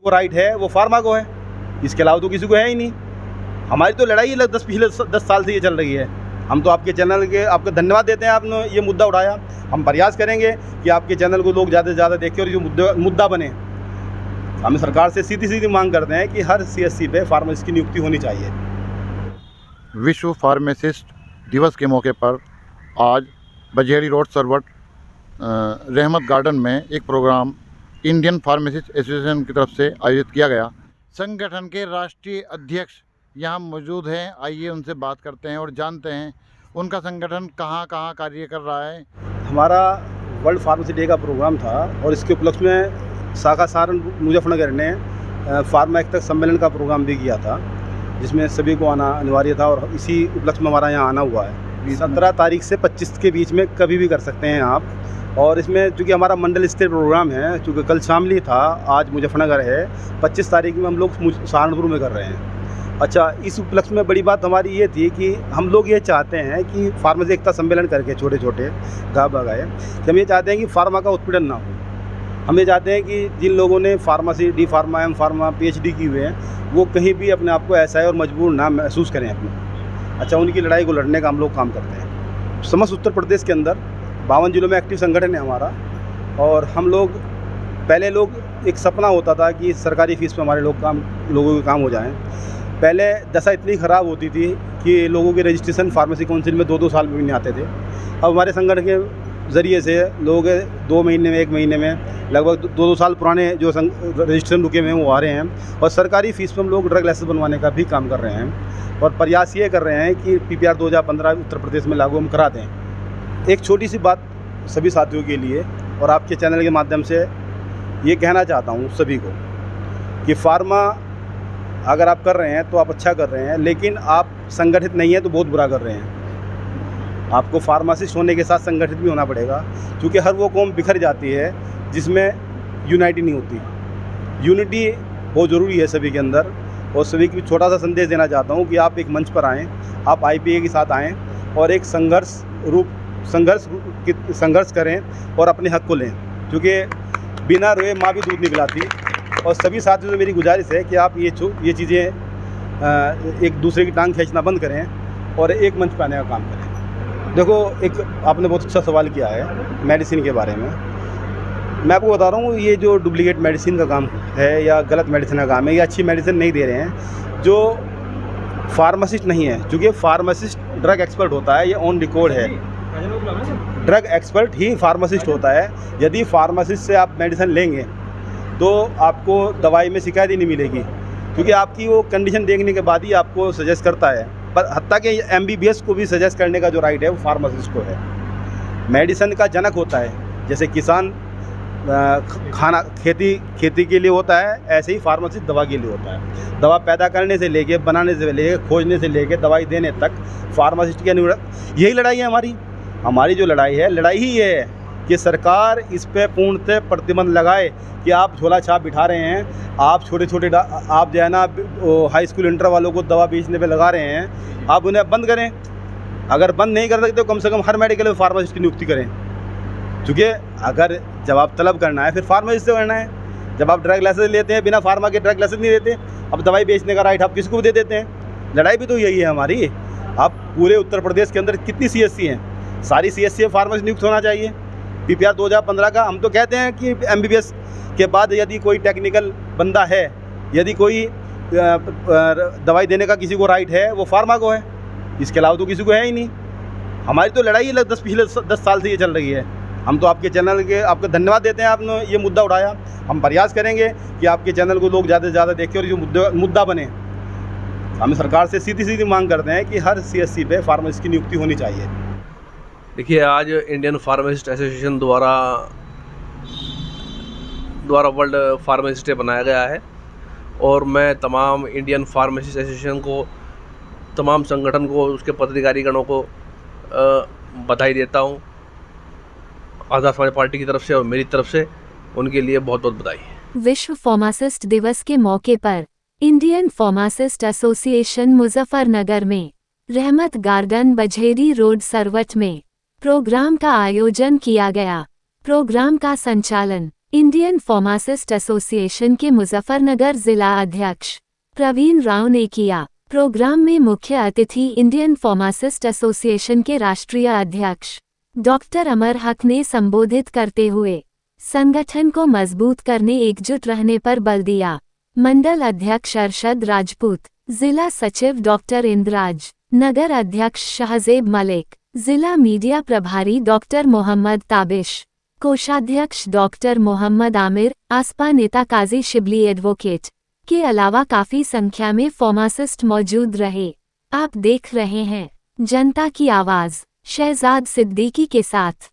वो राइट है वो फार्मा को है, इसके अलावा तो किसी को है ही नहीं। हमारी तो लड़ाई पिछले 10 साल से ये चल रही है। हम तो आपके चैनल के आपका धन्यवाद देते हैं, आपने ये मुद्दा उठाया। हम प्रयास करेंगे कि आपके चैनल को लोग ज़्यादा से ज़्यादा देखें और ये मुद्दा बने। हम सरकार से सीधी मांग करते हैं कि हर CSC पे फार्मासिस्ट की नियुक्ति होनी चाहिए। विश्व फार्मासिस्ट दिवस के मौके पर आज बजेड़ी रोड सरवट रहमत गार्डन में एक प्रोग्राम इंडियन फार्मासिस्ट एसोसिएशन की तरफ से आयोजित किया गया। संगठन के राष्ट्रीय अध्यक्ष यहाँ मौजूद हैं, आइए उनसे बात करते हैं और जानते हैं उनका संगठन कहाँ कहाँ कार्य कर रहा है। हमारा वर्ल्ड फार्मेसी डे का प्रोग्राम था और इसके उपलक्ष्य में शाखा सहारनपुर मुजफ्फरनगर ने फार्मा एक्ट सम्मेलन का प्रोग्राम भी किया था, जिसमें सभी को आना अनिवार्य था और इसी उपलक्ष्य में हमारा यहाँ आना हुआ है। 17 तारीख से 25 के बीच में कभी भी कर सकते हैं आप। और इसमें चूँकि हमारा मंडल स्तरीय प्रोग्राम है, चूँकि कल शामली था, आज मुजफ्फरनगर है, 25 तारीख में हम लोग सहारनपुर में कर रहे हैं। अच्छा, इस उपलक्ष्य में बड़ी बात हमारी ये थी कि हम लोग ये चाहते हैं कि फार्मेसी एकता सम्मेलन करके छोटे छोटे गाँव बगाए कि हम ये चाहते हैं कि फार्मा का उत्पीड़न ना हो। हम ये चाहते हैं कि जिन लोगों ने pharmacy D pharma M pharma PhD की हुए हैं वो कहीं भी अपने आप को ऐसा और मजबूर ना महसूस करें अपने। अच्छा, उनकी लड़ाई को लड़ने का हम लोग काम करते हैं। समस्त उत्तर प्रदेश के अंदर 52 जिलों में एक्टिव संगठन है हमारा। और हम लोग पहले एक सपना होता था कि सरकारी फीस पे हमारे लोगों के काम हो जाएं। पहले दशा इतनी ख़राब होती थी कि लोगों के रजिस्ट्रेशन फार्मेसी काउंसिल में 2-2 साल में भी नहीं आते थे। अब हमारे संगठन के ज़रिए से लोग 2 महीने में 1 महीने में लगभग 2-2 साल पुराने जो रजिस्ट्रेशन रुके हुए हैं वो आ रहे हैं। और सरकारी फ़ीस पर हम लोग ड्रग लाइसेंस बनवाने का भी काम कर रहे हैं और प्रयास ये कर रहे हैं कि PPR 2015 उत्तर प्रदेश में लागू हम करा दें। एक छोटी सी बात सभी साथियों के लिए और आपके चैनल के माध्यम से ये कहना चाहता हूँ सभी को कि फार्मा अगर आप कर रहे हैं तो आप अच्छा कर रहे हैं, लेकिन आप संगठित नहीं हैं तो बहुत बुरा कर रहे हैं। आपको फार्मासिस्ट होने के साथ संगठित भी होना पड़ेगा, क्योंकि हर वो कौम बिखर जाती है जिसमें यूनिटी नहीं होती। यूनिटी बहुत ज़रूरी है सभी के अंदर। और सभी को छोटा सा संदेश देना चाहता हूँ कि आप एक मंच पर आएँ, आप IPA के साथ आएँ और एक संघर्ष करें और अपने हक को लें, क्योंकि बिना रोए माँ भी दूध नहीं पिलाती। और सभी साथियों से मेरी गुजारिश है कि आप ये चीज़ें एक दूसरे की टांग खींचना बंद करें और एक मंच पर आने का काम करें। देखो, एक आपने बहुत अच्छा सवाल किया है मेडिसिन के बारे में। मैं आपको बता रहा हूँ, ये जो डुप्लीकेट मेडिसिन का काम है या गलत मेडिसिन का काम है या अच्छी मेडिसिन नहीं दे रहे हैं जो फार्मासिस्ट नहीं है, क्योंकि फार्मासिस्ट ड्रग एक्सपर्ट होता है, ये ऑन रिकॉर्ड है। ड्रग एक्सपर्ट ही फार्मासिस्ट होता है। यदि फार्मासिस्ट से आप मेडिसिन लेंगे तो आपको दवाई में शिकायत ही नहीं मिलेगी, क्योंकि आपकी वो कंडीशन देखने के बाद ही आपको सजेस्ट करता है। पर हत्ता के MBBS को भी सजेस्ट करने का जो राइट है वो फार्मासिस्ट को है। मेडिसिन का जनक होता है, जैसे किसान खाना खेती के लिए होता है, ऐसे ही फार्मासिस्ट दवा के लिए होता है। दवा पैदा करने से लेके बनाने से लेके खोजने से लेके दवाई देने तक फार्मासिस्ट की यही लड़ाई है हमारी जो लड़ाई है, लड़ाई ही ये है कि सरकार इस पे पूर्णतः प्रतिबंध लगाए कि आप झोला छाप बिठा रहे हैं। आप छोटे आप जो है ना हाई स्कूल इंटर वालों को दवा बेचने पे लगा रहे हैं, आप उन्हें बंद करें। अगर बंद नहीं कर सकते तो कम से कम हर मेडिकल में फार्मासिस्ट की नियुक्ति करें, क्योंकि अगर जब आप तलब करना है फिर फार्मासिस्ट से करना है। जब आप ड्रग लाइसेंस लेते हैं, बिना फार्मा के ड्रग लाइसेंस नहीं देते। अब दवाई बेचने का राइट आप किसी को भी दे देते हैं। लड़ाई भी तो यही है हमारी। अब पूरे उत्तर प्रदेश के अंदर कितनी CSC हैं, सारी CSC में फार्मासिस्ट नियुक्त होना चाहिए। PPR 2015 का हम तो कहते हैं कि MBBS के बाद यदि कोई टेक्निकल बंदा है, यदि कोई दवाई देने का किसी को राइट है वो फार्मा को है, इसके अलावा तो किसी को है ही नहीं। हमारी तो लड़ाई पिछले 10 साल से ये चल रही है। हम तो आपके चैनल के आपका धन्यवाद देते हैं, आपने ये मुद्दा उठाया। हम प्रयास करेंगे कि आपके चैनल को लोग ज़्यादा से ज़्यादा देखें और ये मुद्दा बने। हम सरकार से सीधी मांग करते हैं कि हर CSC पे फार्मासिस्ट की नियुक्ति होनी चाहिए। देखिए, आज इंडियन फार्मासिस्ट एसोसिएशन द्वारा वर्ल्ड फार्मासिस्ट डे बनाया गया है और मैं तमाम इंडियन फार्मासिस्ट एसोसिएशन को, तमाम संगठन को, उसके पदाधिकारीगणों को बधाई देता हूँ। आज़ाद समाज पार्टी की तरफ से और मेरी तरफ से उनके लिए बहुत बहुत बधाई। विश्व फार्मासिस्ट दिवस के मौके पर इंडियन फार्मासिस्ट एसोसिएशन मुजफ्फरनगर में रहमत गार्डन बजेड़ी रोड सरवट में प्रोग्राम का आयोजन किया गया। प्रोग्राम का संचालन इंडियन फार्मासिस्ट एसोसिएशन के मुजफ्फरनगर जिला अध्यक्ष प्रवीण राव ने किया। प्रोग्राम में मुख्य अतिथि इंडियन फार्मासिस्ट एसोसिएशन के राष्ट्रीय अध्यक्ष डॉक्टर अमर हक ने संबोधित करते हुए संगठन को मजबूत करने एकजुट रहने पर बल दिया। मंडल अध्यक्ष अरशद राजपूत, जिला सचिव डॉक्टर इंद्राज, नगर अध्यक्ष शाहजेब मलिक, जिला मीडिया प्रभारी डॉक्टर मोहम्मद ताबिश, कोषाध्यक्ष डॉक्टर मोहम्मद आमिर, आसपा नेता काजी शिबली एडवोकेट के अलावा काफी संख्या में फार्मासिस्ट मौजूद रहे। आप देख रहे हैं जनता की आवाज़ शहजाद सिद्दीकी के साथ।